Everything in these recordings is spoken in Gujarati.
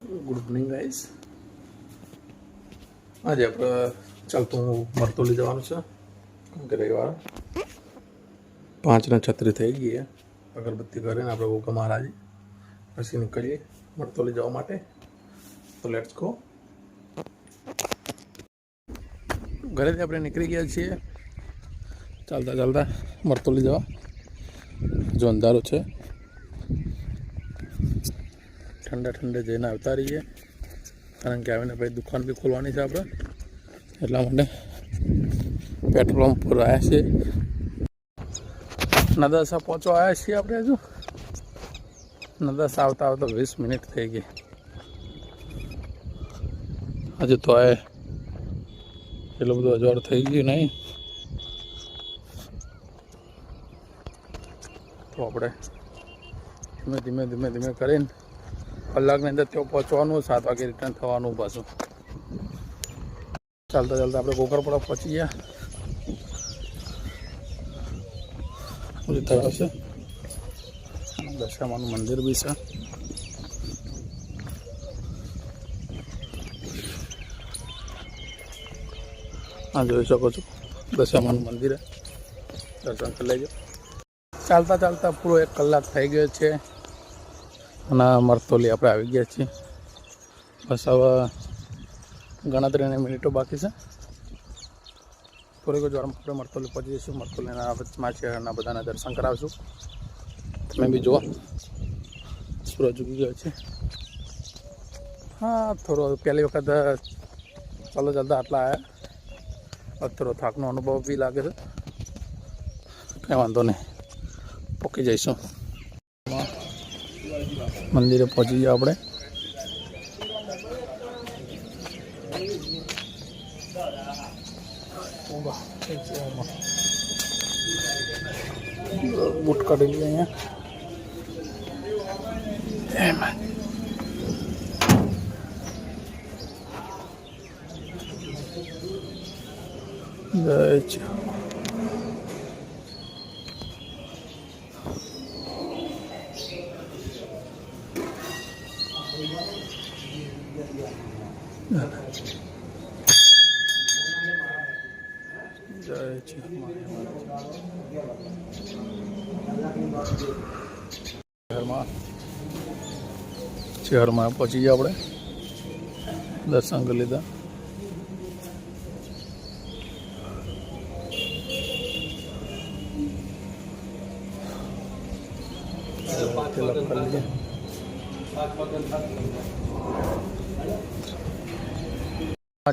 Good evening guys. આજે આપણે ચાલતું મરતોલી જવાનું છે કે રવિવાર 5:36 થઈ ગઈ. અગરબત્તી કરીને આપણે ગોકા મહારાજ પછી નીકળીએ મરતોલી જવા માટે. તો લેટ્સ ગો. ઘરેથી આપણે નીકળી ગયા છીએ ચાલતા ચાલતા મરતોલી જવા. જો અંધારું છે, ઠંડા ઠંડે જઈને આવતા રહીએ, કારણ કે આવીને ભાઈ દુકાન બી ખોલવાની છે આપણે, એટલા માટે પેટ્રોલ પંપ પર આવ્યા છીએ. નદાસા પહોંચવા આવ્યા છીએ આપણે. હજુ નદાસા આવતા આવતા 20 મિનિટ થઈ ગઈ. હજુ તો આ એટલું બધું અજવાળ થઈ ગયું નહીં. તો આપણે ધીમે ધીમે ધીમે ધીમે કરીને કલાકની અંદર ત્યાં પહોંચવાનું, 7 વાગે રિટર્ન થવાનું પાછું. ચાલતા ચાલતા આપણે કોકરપડા પહોંચી ગયા. બધું તળાવ છે, દશામાનું મંદિર બી છે. હા, જોઈ શકો છો દશામાનું મંદિર. દર્શન કરી લેજો. ચાલતા ચાલતા પૂરો 1 કલાક થઈ ગયો છે અને મરતોલી આપણે આવી ગયા છીએ. બસ હવે ગણતરીની મિનિટો બાકી છે. થોડીક જ વારમાં આપણે મરતોલી પહોંચી જઈશું. મરતોલીના વચમાં છે અને બધાના દર્શન કરાવશું. તમે બી જુઓ, સૂરજ ઉગી ગયો છે. હા, થોડો પહેલી વખત ચાલો ચાલતા આટલા આવ્યા, થોડો થાકનો અનુભવ બી લાગે છે. કંઈ વાંધો નહીં, પોકી જઈશું. મંદિરે પહોંચી ગયા આપણે. બૂટ કાઢી લઈએ અહીંયા. જય શહેરમાં પહોંચી ગયા આપણે. દર્શન કરી લીધા.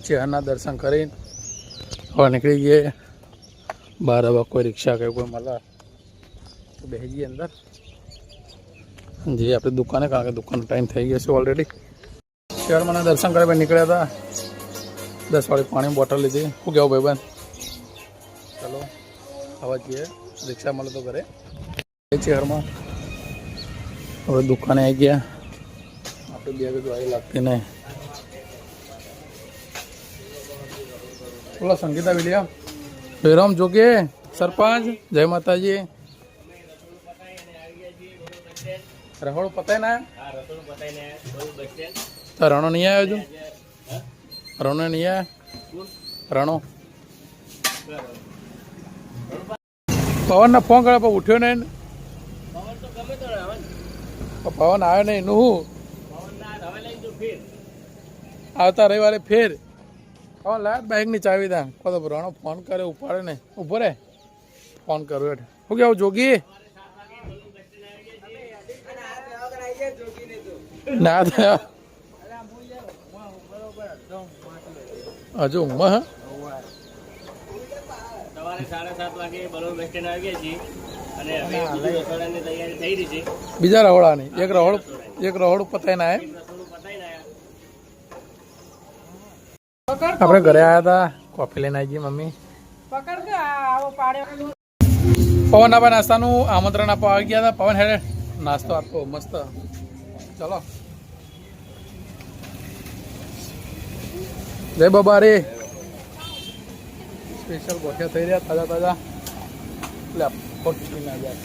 શહેરના દર્શન કરીને હવે નીકળી ગઈએ બહાર. હવે કોઈ રિક્ષા કે કોઈ મળે તો બેસી જઈએ અંદર જઈએ આપણે દુકાને, કારણ કે દુકાનનો ટાઈમ થઈ ગયો છે ઓલરેડી. શહેરમાં દર્શન કરવા નીકળ્યા હતા. 10 વાળી પાણીની બોટલ લીધી. શું કહેવું ભાઈબંધ? ચાલો હવે જઈએ, રિક્ષા મળે તો ઘરે. શહેરમાં હવે દુકાને આવી ગયા. આપણે બે બધું આવી લાગતી નહીં. બોલો સંગીતા વિલિયમ, જયરામ જોગે, સરપંચ, જય માતાજી. રહોડું પતાય ના તો રણો નહીં આવ્યો હજુ? રણો નહીં આવ્યા? રણો પવનને ફોન કરે પણ ઉઠ્યો નહીં. પવન આવ્યો નહીં એનું શું? આવતા રવિવારે ફેર હવે લાય બાઇકની ચાવી દા. કહો તો રણો ફોન કરે, ઉપાડે ને. ઉભો રે, ફોન કરું એટલે. શું કેવું જોગી? ના થયા હજુ ઊંઘમાં. બીજા રહોડાની એક રહોડું પતાઈ ના. આપણે ઘરે આવ્યા હતા, કોફી લઈને આવી ગઈ મમ્મી. પવન આપવા નાસ્તાનું આમંત્રણ આપવા આવી ગયા હતા. પવન હેડે નાસ્તો આપો મસ્ત. ચલો જય બાબા રે. સ્પેશિયલ ગોઠિયા થઈ રહ્યા તાજા તાજા. એટલે ખોટી ના જાય.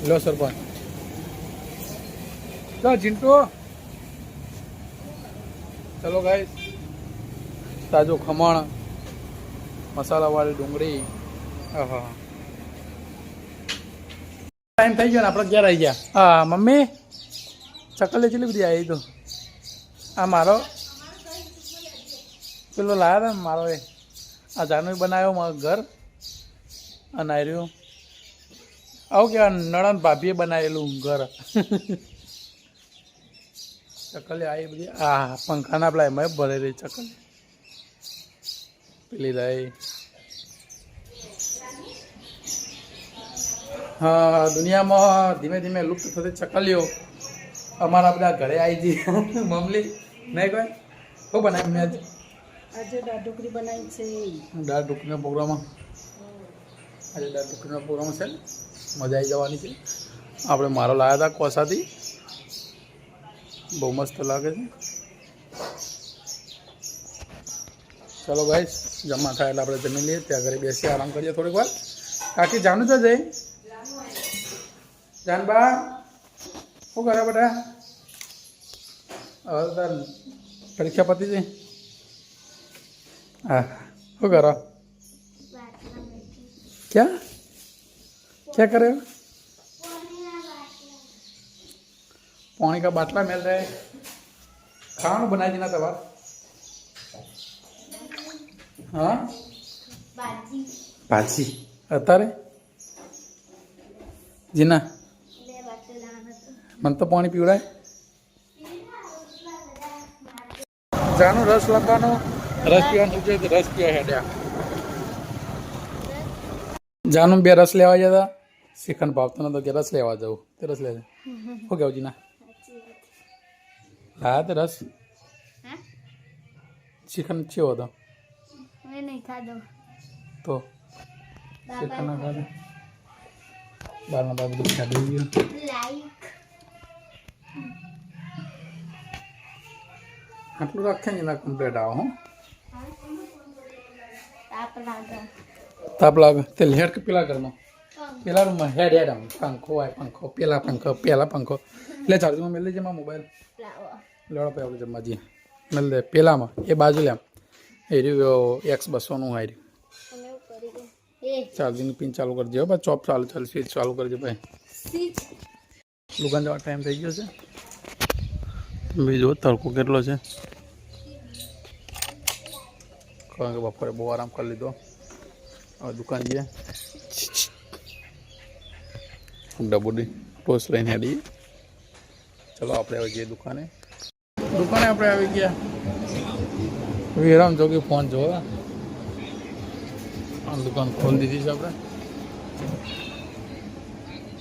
લો સરપંચ. ચિંટુ ચલો ગાઈસ, તાજો ખમણ, મસાલાવાળી ડુંગળી. હા, ટાઈમ થઈ ગયો ને આપણે ક્યારે આવી ગયા? હા મમ્મી, ચકલી કેટલી બધી આવી તો. આ મારો પેલો લાવ્યા હતા ને મારો, એ આ જાનવી બનાવ્યો મારું ઘર. અને આ રહ્યું આવું કે નણંદ ભાભીએ બનાવેલું ઘર. ચકલી આવી બધી. આ પંખાના પેલા એમાં ભરે રહી ચકલી. પેલી રહી. હા, દુનિયામાં ધીમે ધીમે લુપ્ત થતી ચકલીઓ અમારા બધા ઘરે આવી જઈ. મમલી નહીં કોઈ શું બનાવ્યું મેં આજે દાળ ઢોકળી બનાવી છે. દાળ ઢોકળીનો પ્રોગ્રામ. આજે દાળ ઢોકળીનો પ્રોગ્રામ છે. મજા આવી જવાની છે. આપણે મારો લાવ્યા હતા કોસાથી. બહુ મસ્ત લાગે છે. ચલો ગાઈસ, જમવા થાય એટલે આપણે જમી લઈએ. ત્યાં ઘરે બેસી આરામ કરીએ થોડીક વાર. કાકી જાનું તો જઈ જાનબા શું કરે બેટા? હવે તાર પરીક્ષા પતી છે. હા, શું કરો? ક્યાં क्या कर रहे हो? पानी का बाटला मिल रहा है. खाना बनाई देना तबार. हाँ भाजी अतारे जीना मन तो पानी पीवड़ा है. जानो रस लगानो. रस पीवा सोचे तो रस पिया है. જાનું બે રસ લેવા જતા. શ્રીખંડ ભાવતો નતો કે રસ લેવા જવું. તે રસ લેજે. શું કેવું જીના? હા તે રસ શ્રીખંડ કેવો હતો? તો શ્રીખંડ ના ખાધો. બારના બાર બધું ખાધું ગયું. આટલું રાખે ને એના કમ્પ્લેટ આવો. હું તાપ લાગે તે હેડ કે પેલા ઘરમાં? પેલા રૂમમાં હેડ હેડ આમ પંખો હોય. પંખો પેલા પંખો એટલે ચાર્જમાં મેળ લેજે મારો મોબાઈલ. લેવડો પે આપણે જમવા જઈએ. મેળ દે પેલામાં એ બાજુ લે. આમ એ રહ્યું X200 હાઈ રહ્યું. ચાર્જિંગ પિન ચાલુ કરી દો ભાઈ. ચોપ ચાલુ સ્વિચ ચાલુ કરજો ભાઈ. દુકાન જવા ટાઈમ થઈ ગયો છે. બીજો તડકો કેટલો છે. કારણ કે બપોરે બહુ આરામ કરી લીધો. હવે દુકાન જઈએ. ડબોડી ટોસ લઈને હેડીએ. ચલો આપણે આવી જઈએ દુકાને. આપણે આવી ગયા. વિરામ જોગી ફોન જોવા. આ દુકાન ખોલી દીધી છે આપણે.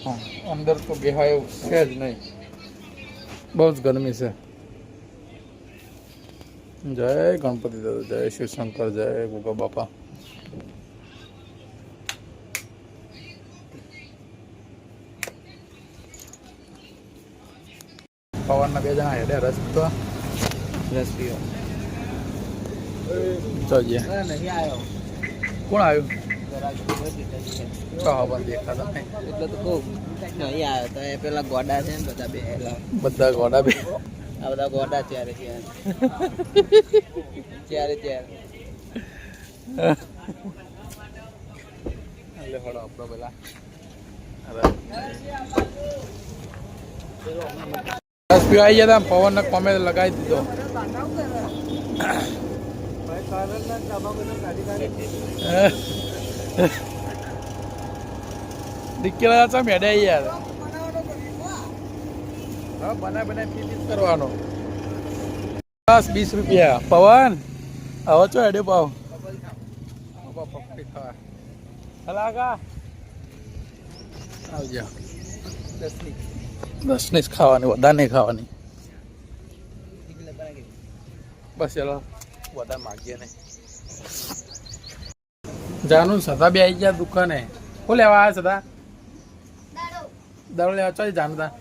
હા, અંદર તો બેહાય એવું છે જ નહીં. બહુ જ ગરમી છે. જય ગણપતિ દાદા, જય શિવશંકર, જય ગોગા બાપા. પવનના બે જણા હેડે રસ પીવા. જોઈએ કોણ આવ્યું? દેખાતા નહીં એટલે તો બહુ નહીં આવ્યો તો એ પેલા ગોડા છે ને બધા બે. બધા ગોડા બે. આ બધા ગોડા ત્યારે એટલે હળો આપણો પેલા રસ પીવા આવી જતા. પવનને કોમે લગાવી દીધો. દીકરા ચા મેડે યાર. હા, બનાય પીસ કરવાનો. બસ 20 રૂપિયા. પવન હવે ચો હેડે પાવ. હલાકા આવજો. 10 ની ખાવાની, વધારે નહીં ખાવાની. બસ ચલો વધારે માગીએ નહીં. જાનું સદા બે આવી ગયા દુકાને. શું લેવા આવ્યા સદા? દારૂ લેવા ચાલી જાનું તા.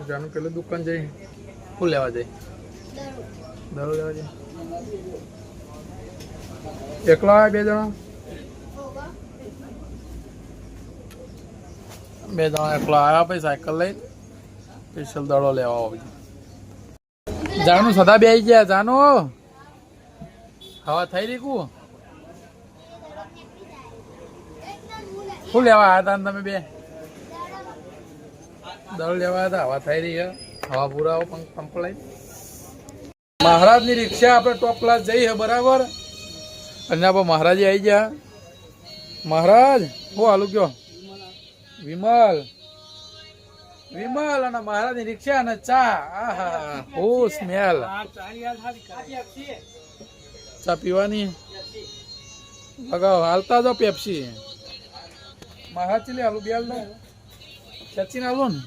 જાનું પેલું દુકાન જઈ. શું લેવા જઈ? દારૂ લેવા જઈ. એકલા આવ્યા બે જણા? બે જણા એકલા આવ્યા. પછી સાયકલ લઈને સ્પેશિયલ દડો લેવા આવજો. જાનું સદા બે આવી ગયા જાનો હવા થઈ રહી કુ શું લેવા આવ્યા હતા તમે બે દળ લેવા હતા હવા થઈ રહી હે હવા પુરાવો કમ્પ્લાઇટ મહારાજની રિક્ષા આપણે ટોપ ક્લાસ જઈ હે બરાબર અને આપણે મહારાજે આવી ગયા મહારાજ હું હાલું કયો વિમલ વિમલ અને મહારાજની રિક્ષા અને ચા આહા ઓ સ્મેલ ચા પીવાની લગાવ હાલતા જો પેપ્સી મહારાજ ચીલી હાલું બે હાલ સચિન હાલું ને